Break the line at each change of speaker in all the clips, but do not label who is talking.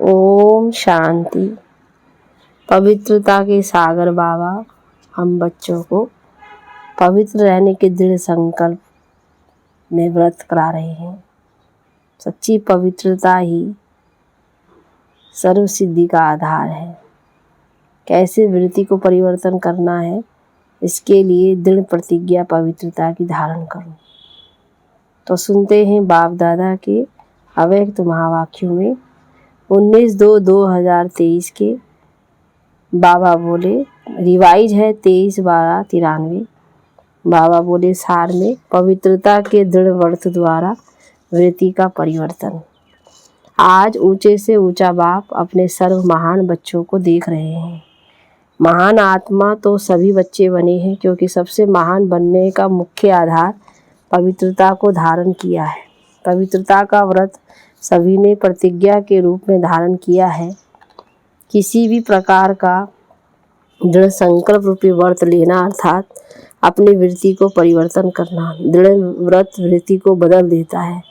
ओम शांति। पवित्रता के सागर बाबा हम बच्चों को पवित्र रहने के दृढ़ संकल्प में व्रत करा रहे हैं। सच्ची पवित्रता ही सर्व सिद्धि का आधार है। कैसे वृत्ति को परिवर्तन करना है, इसके लिए दृढ़ प्रतिज्ञा पवित्रता की धारण करो। तो सुनते हैं बाप दादा के अव्यक्त महावाक्यों में 19/2/2023 के बाबा बोले, रिवाइज है 23/12/93। बाबा बोले सार में पवित्रता के दृढ़ व्रत द्वारा वृत्ति का परिवर्तन। आज ऊंचे से ऊंचा बाप अपने सर्व महान बच्चों को देख रहे हैं। महान आत्मा तो सभी बच्चे बने हैं, क्योंकि सबसे महान बनने का मुख्य आधार पवित्रता को धारण किया है। पवित्रता का व्रत सभी ने प्रतिज्ञा के रूप में धारण किया है। किसी भी प्रकार का दृढ़ संकल्प रूपी व्रत लेना अर्थात अपनी वृत्ति को परिवर्तन करना। दृढ़ व्रत वृत्ति को बदल देता है।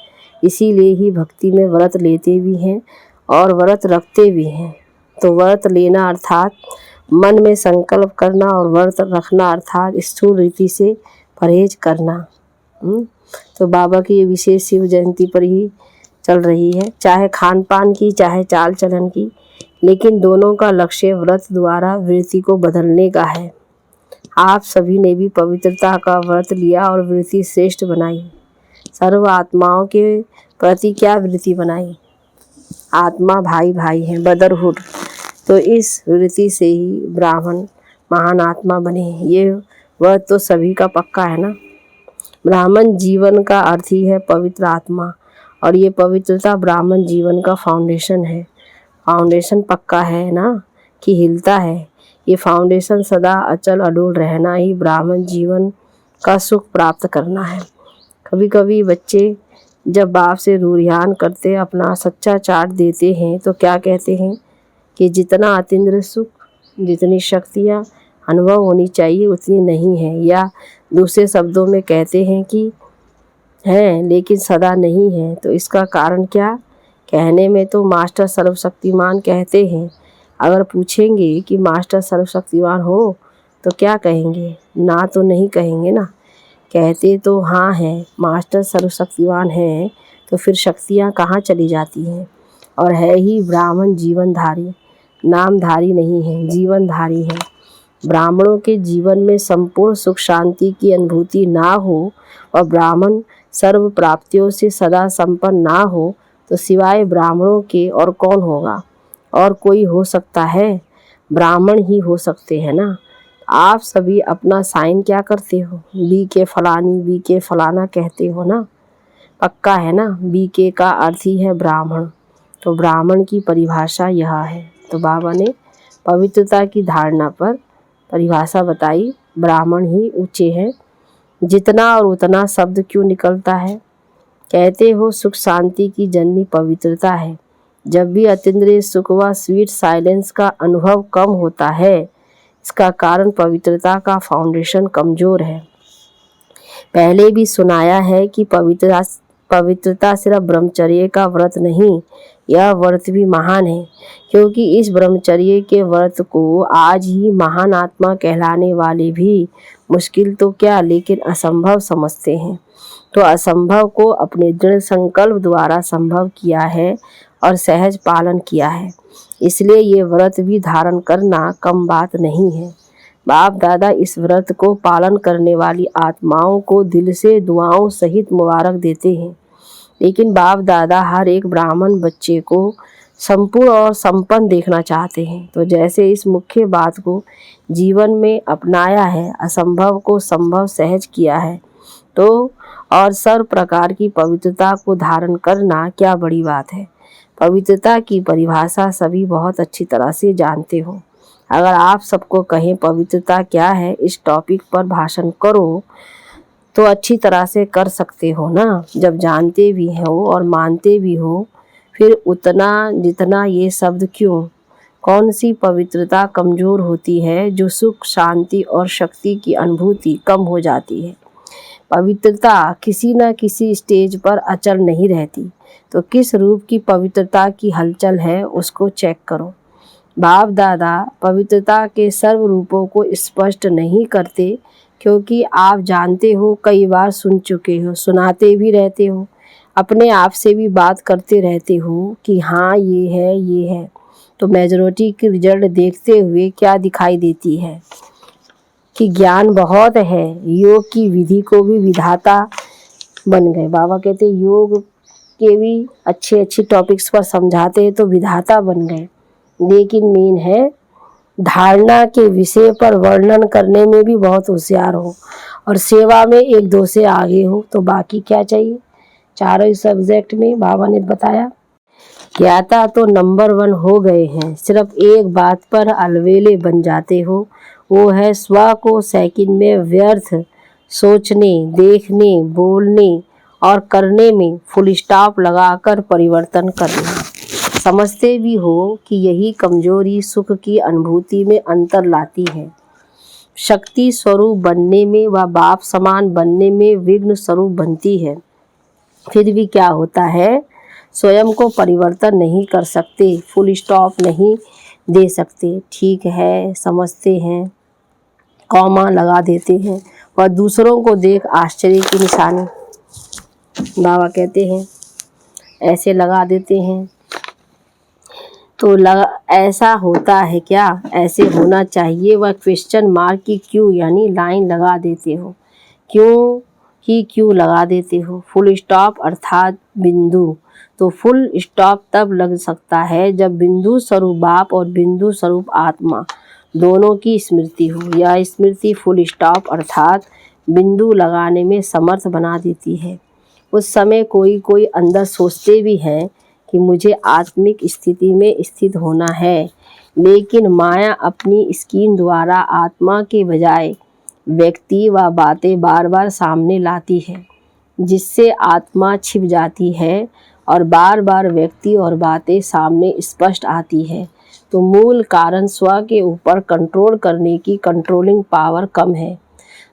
इसीलिए ही भक्ति में व्रत लेते भी हैं और व्रत रखते भी हैं। तो व्रत लेना अर्थात मन में संकल्प करना और व्रत रखना अर्थात स्थूल रीति से परहेज करना। तो बाबा की ये विशेष शिव जयंती पर ही चल रही है, चाहे खान पान की चाहे चाल चलन की, लेकिन दोनों का लक्ष्य व्रत द्वारा वृत्ति को बदलने का है। आप सभी ने भी पवित्रता का व्रत लिया और वृत्ति श्रेष्ठ बनाई। सर्व आत्माओं के प्रति क्या वृत्ति बनाई? आत्मा भाई भाई है, ब्रदरहुड। तो इस वृत्ति से ही ब्राह्मण महान आत्मा बने। ये व्रत तो सभी का पक्का है ना। ब्राह्मण जीवन का अर्थ ही है पवित्र आत्मा, और ये पवित्रता ब्राह्मण जीवन का फाउंडेशन है। फाउंडेशन पक्का है ना कि हिलता है। ये फाउंडेशन सदा अचल अडोल रहना ही ब्राह्मण जीवन का सुख प्राप्त करना है। कभी कभी बच्चे जब बाप से रूरियान करते अपना सच्चा चार्ट देते हैं तो क्या कहते हैं कि जितना अतीन्द्रिय सुख, जितनी शक्तियाँ अनुभव होनी चाहिए उतनी नहीं है, या दूसरे शब्दों में कहते हैं कि है लेकिन सदा नहीं है। तो इसका कारण क्या? कहने में तो मास्टर सर्वशक्तिमान कहते हैं। अगर पूछेंगे कि मास्टर सर्वशक्तिमान हो तो क्या कहेंगे? ना तो नहीं कहेंगे ना। कहते तो हाँ है, मास्टर सर्वशक्तिमान है, तो फिर शक्तियाँ कहाँ चली जाती हैं? और है ही ब्राह्मण जीवनधारी, नामधारी नहीं है, जीवनधारी है। ब्राह्मणों के जीवन में संपूर्ण सुख शांति की अनुभूति ना हो और ब्राह्मण सर्व प्राप्तियों से सदा संपन्न ना हो तो सिवाय ब्राह्मणों के और कौन होगा? और कोई हो सकता है? ब्राह्मण ही हो सकते हैं ना। आप सभी अपना साइन क्या करते हो? बी के फलानी, बी के फलाना कहते हो ना। पक्का है ना। बी के का अर्थ ही है ब्राह्मण। तो ब्राह्मण की परिभाषा यह है। तो बाबा ने पवित्रता की धारणा पर परिभाषा बताई। ब्राह्मण ही ऊंचे हैं। जितना और उतना शब्द क्यों निकलता है? कहते हो सुख शांति की जननी पवित्रता है। जब भी अतीन्द्रिय सुख व स्वीट साइलेंस का अनुभव कम होता है, इसका कारण पवित्रता का फाउंडेशन कमजोर है। पहले भी सुनाया है कि पवित्रता सिर्फ ब्रह्मचर्य का व्रत नहीं, यह व्रत भी महान है, क्योंकि इस ब्रह्मचर्य के व्रत को आज ही महान आत्मा कहलाने वाले भी मुश्किल तो क्या लेकिन असंभव समझते हैं। तो असंभव को अपने दृढ़ संकल्प द्वारा संभव किया है और सहज पालन किया है। इसलिए ये व्रत भी धारण करना कम बात नहीं है। बाप दादा इस व्रत को पालन करने वाली आत्माओं को दिल से दुआओं सहित मुबारक देते हैं। लेकिन बाप दादा हर एक ब्राह्मण बच्चे को संपूर्ण और संपन्न देखना चाहते हैं। तो जैसे इस मुख्य बात को जीवन में अपनाया है, असंभव को संभव सहज किया है, तो और सर्व प्रकार की पवित्रता को धारण करना क्या बड़ी बात है। पवित्रता की परिभाषा सभी बहुत अच्छी तरह से जानते हो। अगर आप सबको कहें पवित्रता क्या है, इस टॉपिक पर भाषण करो, तो अच्छी तरह से कर सकते हो ना। जब जानते भी हो और मानते भी हो, फिर उतना जितना ये शब्द क्यों? कौन सी पवित्रता कमजोर होती है जो सुख शांति और शक्ति की अनुभूति कम हो जाती है? पवित्रता किसी न किसी स्टेज पर अचल नहीं रहती, तो किस रूप की पवित्रता की हलचल है उसको चेक करो। बाप दादा पवित्रता के सर्व रूपों को स्पष्ट नहीं करते, क्योंकि आप जानते हो, कई बार सुन चुके हो, सुनाते भी रहते हो, अपने आप से भी बात करते रहते हो कि हाँ ये है ये है। तो मेजॉरिटी की रिजल्ट देखते हुए क्या दिखाई देती है कि ज्ञान बहुत है, योग की विधि को भी विधाता बन गए। बाबा कहते योग के भी अच्छे अच्छे टॉपिक्स पर समझाते हैं तो विधाता बन गए, लेकिन मेन है धारणा के विषय पर वर्णन करने में भी बहुत होशियार हो और सेवा में एक दो से आगे हो, तो बाकी क्या चाहिए। चारों सब्जेक्ट में बाबा ने बताया ज्ञाता तो नंबर 1 हो गए हैं, सिर्फ एक बात पर अलवेले बन जाते हो, वो है स्व को सेकंड में व्यर्थ सोचने, देखने, बोलने और करने में फुल स्टॉप लगाकर परिवर्तन करना। समझते भी हो कि यही कमजोरी सुख की अनुभूति में अंतर लाती है। शक्ति स्वरूप बनने में व बाप समान बनने में विघ्न स्वरूप बनती है। फिर भी क्या होता है, स्वयं को परिवर्तन नहीं कर सकते, फुल स्टॉप नहीं दे सकते। ठीक है, समझते हैं, कॉमा लगा देते हैं और दूसरों को देख आश्चर्य की निशानी बाबा कहते हैं ऐसे लगा देते हैं। तो ऐसा होता है क्या, ऐसे होना चाहिए, वह क्वेश्चन मार्क की क्यों यानी लाइन लगा देते हो, क्यों लगा देते हो। फुल स्टॉप अर्थात बिंदु, तो फुल स्टॉप तब लग सकता है जब बिंदु स्वरूप बाप और बिंदु स्वरूप आत्मा दोनों की स्मृति हो। यह स्मृति फुल स्टॉप अर्थात बिंदु लगाने में समर्थ बना देती है। उस समय कोई अंदर सोचते भी हैं कि मुझे आत्मिक स्थिति में स्थित होना है, लेकिन माया अपनी स्क्रीन द्वारा आत्मा के बजाय व्यक्ति व बातें बार बार सामने लाती है, जिससे आत्मा छिप जाती है और बार बार व्यक्ति और बातें सामने स्पष्ट आती है। तो मूल कारण स्व के ऊपर कंट्रोल करने की कंट्रोलिंग पावर कम है।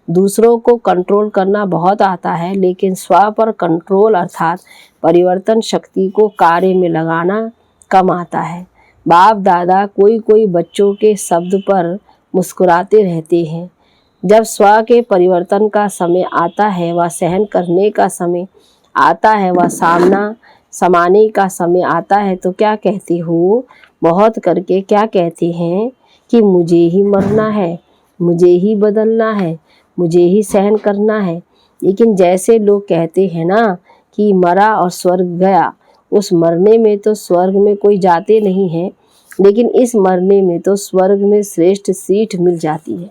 दूसरों को कंट्रोल करना बहुत आता है, लेकिन स्व पर कंट्रोल अर्थात परिवर्तन शक्ति को कार्य में लगाना कम आता है। बाप दादा कोई बच्चों के शब्द पर मुस्कुराते रहते हैं। जब स्व के परिवर्तन का समय आता है, वह सहन करने का समय आता है, वह समाने का समय आता है, तो क्या कहते हो, बहुत करके क्या कहते हैं कि मुझे ही मरना है, मुझे ही बदलना है, मुझे ही सहन करना है। लेकिन जैसे लोग कहते हैं ना कि मरा और स्वर्ग गया, उस मरने में तो स्वर्ग में कोई जाते नहीं है, लेकिन इस मरने में तो स्वर्ग में श्रेष्ठ सीट मिल जाती है।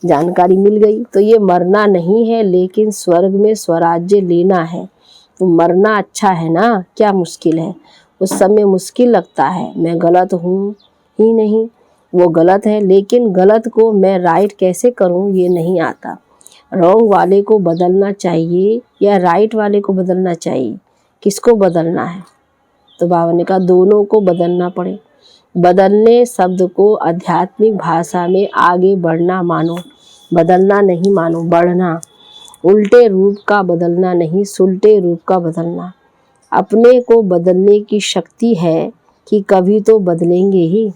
जानकारी मिल गई। तो ये मरना नहीं है, लेकिन स्वर्ग में स्वराज्य लेना है। तो मरना अच्छा है ना, क्या मुश्किल है। उस समय मुश्किल लगता है, मैं गलत हूँ ही नहीं, वो गलत है, लेकिन गलत को मैं राइट कैसे करूँ ये नहीं आता। रॉन्ग वाले को बदलना चाहिए या राइट वाले को बदलना चाहिए, किसको बदलना है। तो बाबा ने कहा दोनों को बदलना पड़े। बदलने शब्द को आध्यात्मिक भाषा में आगे बढ़ना मानो, बदलना नहीं मानो, बढ़ना। उल्टे रूप का बदलना नहीं, सुलटे रूप का बदलना। अपने को बदलने की शक्ति है कि कभी तो बदलेंगे ही।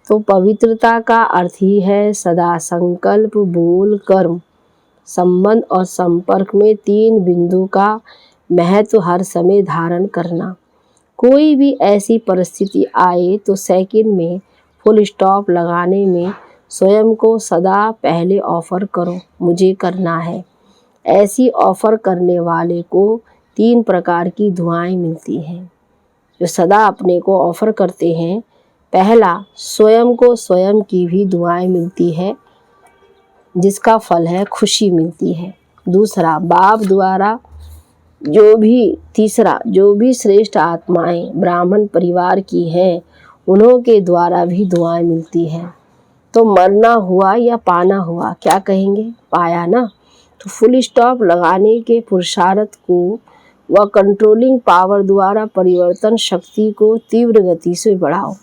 तो पवित्रता का अर्थ ही है सदा संकल्प, बोल, कर्म, संबंध और संपर्क में 3 बिंदु का महत्व हर समय धारण करना। कोई भी ऐसी परिस्थिति आए तो सेकंड में फुल स्टॉप लगाने में स्वयं को सदा पहले ऑफर करो, मुझे करना है। ऐसी ऑफर करने वाले को 3 प्रकार की दुआएं मिलती हैं। जो सदा अपने को ऑफर करते हैं, पहला स्वयं को स्वयं की भी दुआएं मिलती है, जिसका फल है खुशी मिलती है। दूसरा बाप द्वारा तीसरा जो भी श्रेष्ठ आत्माएं ब्राह्मण परिवार की हैं, उन्हों के द्वारा भी दुआएं मिलती हैं। तो मरना हुआ या पाना हुआ, क्या कहेंगे, पाया ना। तो फुल स्टॉप लगाने के पुरुषार्थ को व कंट्रोलिंग पावर द्वारा परिवर्तन शक्ति को तीव्र गति से बढ़ाओ।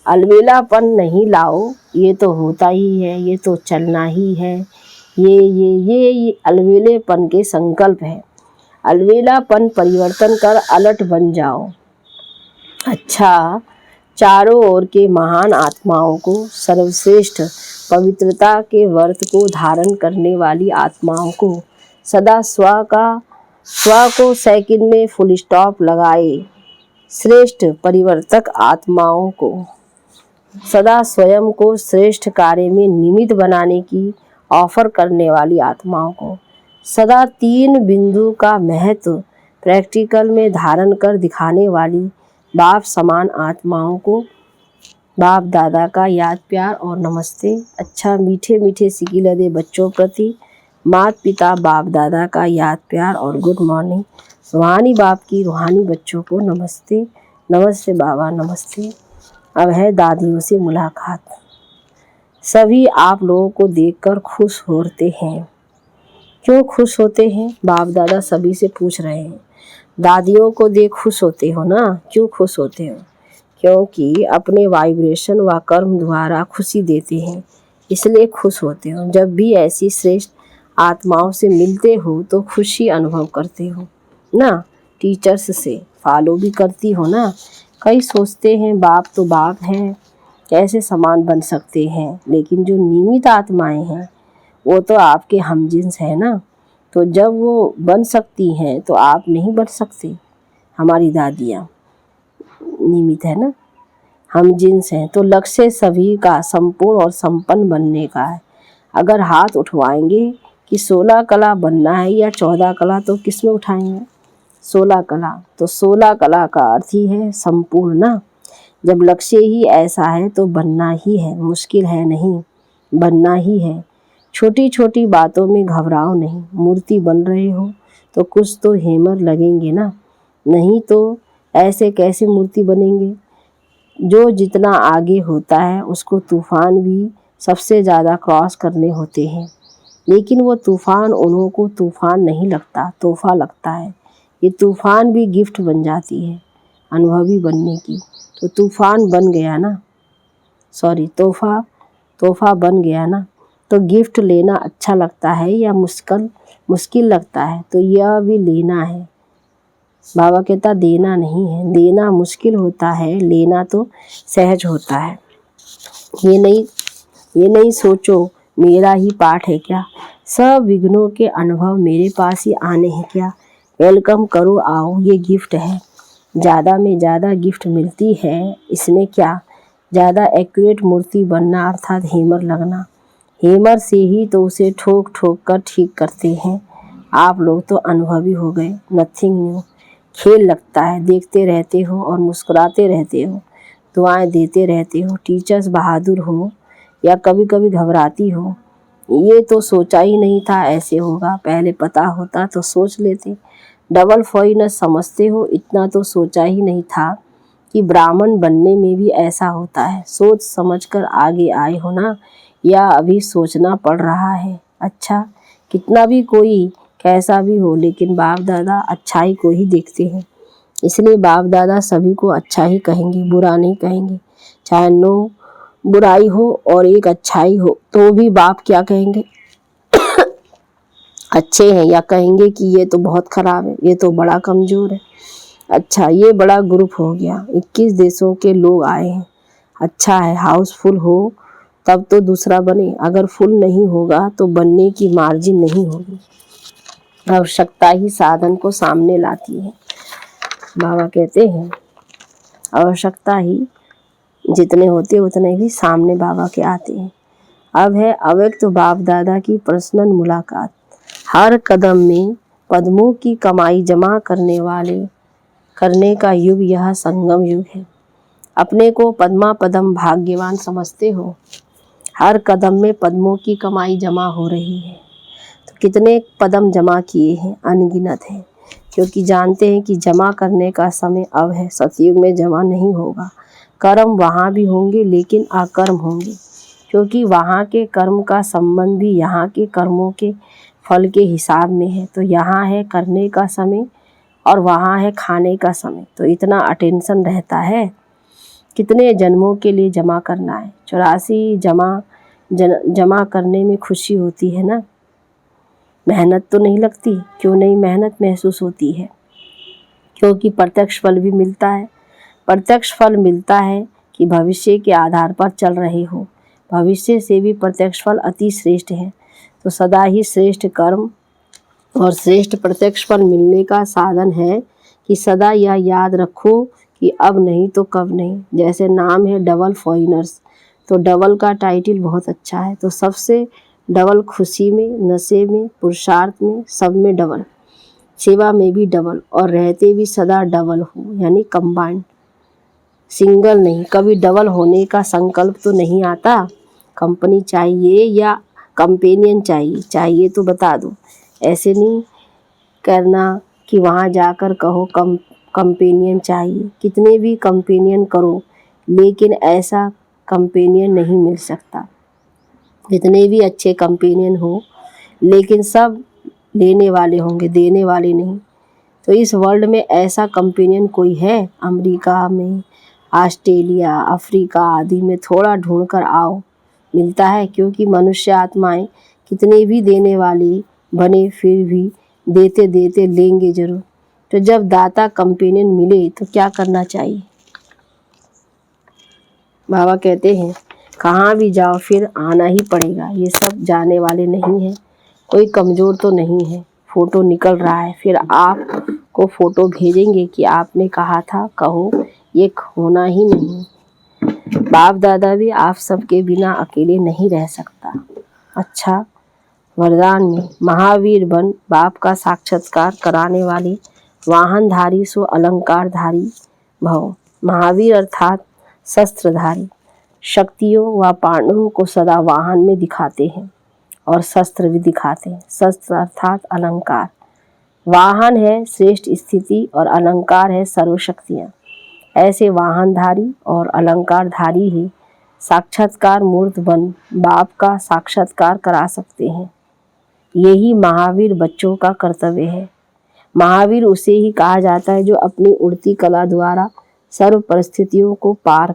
अलबेलापन नहीं लाओ, ये तो होता ही है, ये तो चलना ही है, ये अलवेलेपन के संकल्प है। अलवेलापन परिवर्तन कर अलट बन जाओ। अच्छा, चारों ओर के महान आत्माओं को, सर्वश्रेष्ठ पवित्रता के व्रत को धारण करने वाली आत्माओं को, सदा स्व को सेकंड में फुल स्टॉप लगाए श्रेष्ठ परिवर्तक आत्माओं को, सदा स्वयं को श्रेष्ठ कार्य में निमित्त बनाने की ऑफर करने वाली आत्माओं को, सदा 3 बिंदु का महत्व प्रैक्टिकल में धारण कर दिखाने वाली बाप समान आत्माओं को बाप दादा का याद प्यार और नमस्ते। अच्छा, मीठे मीठे सिकिलदे बच्चों प्रति माता पिता बाप दादा का याद प्यार और गुड मॉर्निंग। रूहानी बाप की रूहानी बच्चों को नमस्ते। नमस्ते बाबा, नमस्ते। अब है दादियों से मुलाकात। सभी आप लोगों को देखकर खुश होते हैं। क्यों खुश होते हैं? बाप दादा सभी से पूछ रहे हैं। दादियों को देख खुश होते हो ना? क्यों खुश होते हो? क्योंकि अपने वाइब्रेशन व कर्म द्वारा खुशी देते हैं, इसलिए खुश होते हो। जब भी ऐसी श्रेष्ठ आत्माओं से मिलते हो तो खुशी अनुभव करते हो ना। टीचर्स से फॉलो भी करती हो ना। कई सोचते हैं बाप तो बाप हैं, कैसे समान बन सकते हैं, लेकिन जो नियमित आत्माएं हैं वो तो आपके हमजिन्स है ना। तो जब वो बन सकती हैं तो आप नहीं बन सकते। हमारी दादियाँ नियमित है ना, हम जिन्स हैं। तो लक्ष्य सभी का संपूर्ण और संपन्न बनने का है। अगर हाथ उठवाएंगे कि 16 कला बनना है या 14 कला, तो किस में उठाएंगे? 16 कला। तो 16 कला का अर्थ ही है संपूर्ण ना। जब लक्ष्य ही ऐसा है तो बनना ही है, मुश्किल है नहीं, बनना ही है। छोटी छोटी बातों में घबराओ नहीं। मूर्ति बन रहे हो तो कुछ तो हेमर लगेंगे ना, नहीं तो ऐसे कैसे मूर्ति बनेंगे। जो जितना आगे होता है उसको तूफान भी सबसे ज़्यादा क्रॉस करने होते हैं, लेकिन वो तूफान उन्हों को तूफान नहीं लगता, तोहफा लगता है। ये तूफान भी गिफ्ट बन जाती है अनुभवी बनने की। तो तूफान बन गया ना, सॉरी तोहफा बन गया ना। तो गिफ्ट लेना अच्छा लगता है या मुश्किल लगता है? तो यह भी लेना है। बाबा कहता देना नहीं है, देना मुश्किल होता है, लेना तो सहज होता है। ये नहीं सोचो मेरा ही पाठ है क्या, सब विघ्नों के अनुभव मेरे पास ही आने हैं क्या। वेलकम करो, आओ, ये गिफ्ट है। ज़्यादा में ज़्यादा गिफ्ट मिलती है, इसमें क्या। ज़्यादा एक्यूरेट मूर्ति बनना अर्थात हेमर लगना। हेमर से ही तो उसे ठोक ठोक कर ठीक करते हैं। आप लोग तो अनुभवी हो गए, नथिंग न्यू। खेल लगता है, देखते रहते हो और मुस्कुराते रहते हो, दुआएं देते रहते हो। टीचर्स बहादुर हो या कभी कभी घबराती हो। ये तो सोचा ही नहीं था ऐसे होगा, पहले पता होता तो सोच लेते। डबल फॉइनस समझते हो, इतना तो सोचा ही नहीं था कि ब्राह्मण बनने में भी ऐसा होता है। सोच समझकर आगे आए हो ना, या अभी सोचना पड़ रहा है? अच्छा, कितना भी कोई कैसा भी हो, लेकिन बाप दादा अच्छाई को ही देखते हैं, इसलिए बाप दादा सभी को अच्छा ही कहेंगे, बुरा नहीं कहेंगे। चाहे 9 बुराई हो और 1 अच्छाई हो तो भी बाप क्या कहेंगे? अच्छे हैं, या कहेंगे कि ये तो बहुत खराब है, ये तो बड़ा कमज़ोर है। अच्छा, ये बड़ा ग्रुप हो गया, 21 देशों के लोग आए हैं। अच्छा है, हाउसफुल हो तब तो दूसरा बने, अगर फुल नहीं होगा तो बनने की मार्जिन नहीं होगी। आवश्यकता ही साधन को सामने लाती है। बाबा कहते हैं आवश्यकता ही जितने होते उतने भी सामने बाबा के आते हैं। अब है अव्यक्त बाप दादा की पर्सनल मुलाकात। हर कदम में पद्मों की कमाई जमा करने का युग यह संगम युग है। अपने को पद्मा पदम भाग्यवान समझते हो। हर कदम में पद्मों की कमाई जमा हो रही है। तो कितने कदम जमा किए हैं? अनगिनत है, क्योंकि जानते हैं कि जमा करने का समय अब है। सतयुग में जमा नहीं होगा। कर्म वहाँ भी होंगे लेकिन अकर्म होंगे, क्योंकि वहाँ के कर्म का संबंध भी यहाँ के कर्मों के फल के हिसाब में है। तो यहाँ है करने का समय और वहाँ है खाने का समय, तो इतना अटेंशन रहता है। कितने जन्मों के लिए जमा करना है? 84 जमा करने में खुशी होती है ना। मेहनत तो नहीं लगती। क्यों नहीं मेहनत महसूस होती है? क्योंकि प्रत्यक्ष फल भी मिलता है। प्रत्यक्ष फल मिलता है कि भविष्य के आधार पर चल रहे हो। भविष्य से भी प्रत्यक्ष फल अति श्रेष्ठ है। तो सदा ही श्रेष्ठ कर्म और श्रेष्ठ प्रत्यक्ष फल मिलने का साधन है कि सदा यह याद रखो कि अब नहीं तो कब नहीं। जैसे नाम है डबल फॉरेनर्स, तो डबल का टाइटल बहुत अच्छा है। तो सबसे डबल खुशी में, नशे में, पुरुषार्थ में, सब में डबल, सेवा में भी डबल, और रहते भी सदा डबल हो, यानी कंबाइंड, सिंगल नहीं। कभी डबल होने का संकल्प तो नहीं आता। कंपनी चाहिए या कंपेनियन चाहिए तो बता दो। ऐसे नहीं करना कि वहाँ जाकर कहो कंपेनियन चाहिए। कितने भी कंपेनियन करो, लेकिन ऐसा कंपेनियन नहीं मिल सकता। कितने भी अच्छे कंपेनियन हो, लेकिन सब लेने वाले होंगे, देने वाले नहीं। तो इस वर्ल्ड में ऐसा कंपेनियन कोई है? अमेरिका में, ऑस्ट्रेलिया, अफ्रीका आदि में थोड़ा ढूंढ कर आओ, मिलता है। क्योंकि मनुष्य आत्माएं कितने भी देने वाले बने, फिर भी देते देते लेंगे जरूर। तो जब दाता कंपेनियन मिले तो क्या करना चाहिए? बाबा कहते हैं कहाँ भी जाओ फिर आना ही पड़ेगा। ये सब जाने वाले नहीं है। कोई कमज़ोर तो नहीं है। फ़ोटो निकल रहा है, फिर आपको फ़ोटो भेजेंगे कि आपने कहा था, कहो ये होना ही नहीं। बाप दादा भी आप सबके बिना अकेले नहीं रह सकता। अच्छा, वरदान में महावीर बन बाप का साक्षात्कार कराने वाले वाहनधारी सो अलंकारधारी भव। महावीर अर्थात शस्त्रधारी, शक्तियों व पांडवों को सदा वाहन में दिखाते हैं और शस्त्र भी दिखाते हैं। शस्त्र अर्थात अलंकार, वाहन है श्रेष्ठ स्थिति और अलंकार है सर्वशक्तियाँ। ऐसे वाहनधारी और अलंकारधारी ही साक्षात्कार मूर्त बन बाप का साक्षात्कार करा सकते हैं। यही महावीर बच्चों का कर्तव्य है। महावीर उसे ही कहा जाता है जो अपनी उड़ती कला द्वारा सर्व परिस्थितियों को पार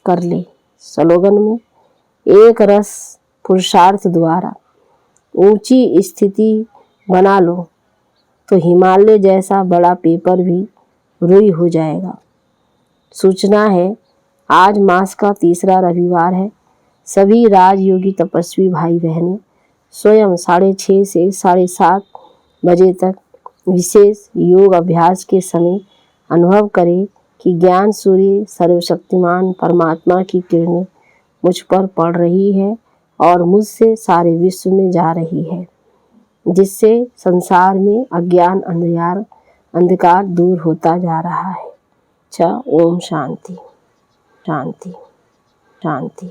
कर ले। स्लोगन में एक रस पुरुषार्थ द्वारा ऊंची स्थिति बना लो तो हिमालय जैसा बड़ा पेपर भी रुई हो जाएगा। सूचना है आज मास का तीसरा रविवार है। सभी राजयोगी तपस्वी भाई बहनें स्वयं 6:30 से 7:30 बजे तक विशेष योग अभ्यास के समय अनुभव करें कि ज्ञान सूर्य सर्वशक्तिमान परमात्मा की किरणें मुझ पर पड़ रही है और मुझसे सारे विश्व में जा रही है, जिससे संसार में अज्ञान अंधकार दूर होता जा रहा है। ओम शांति शांति शांति।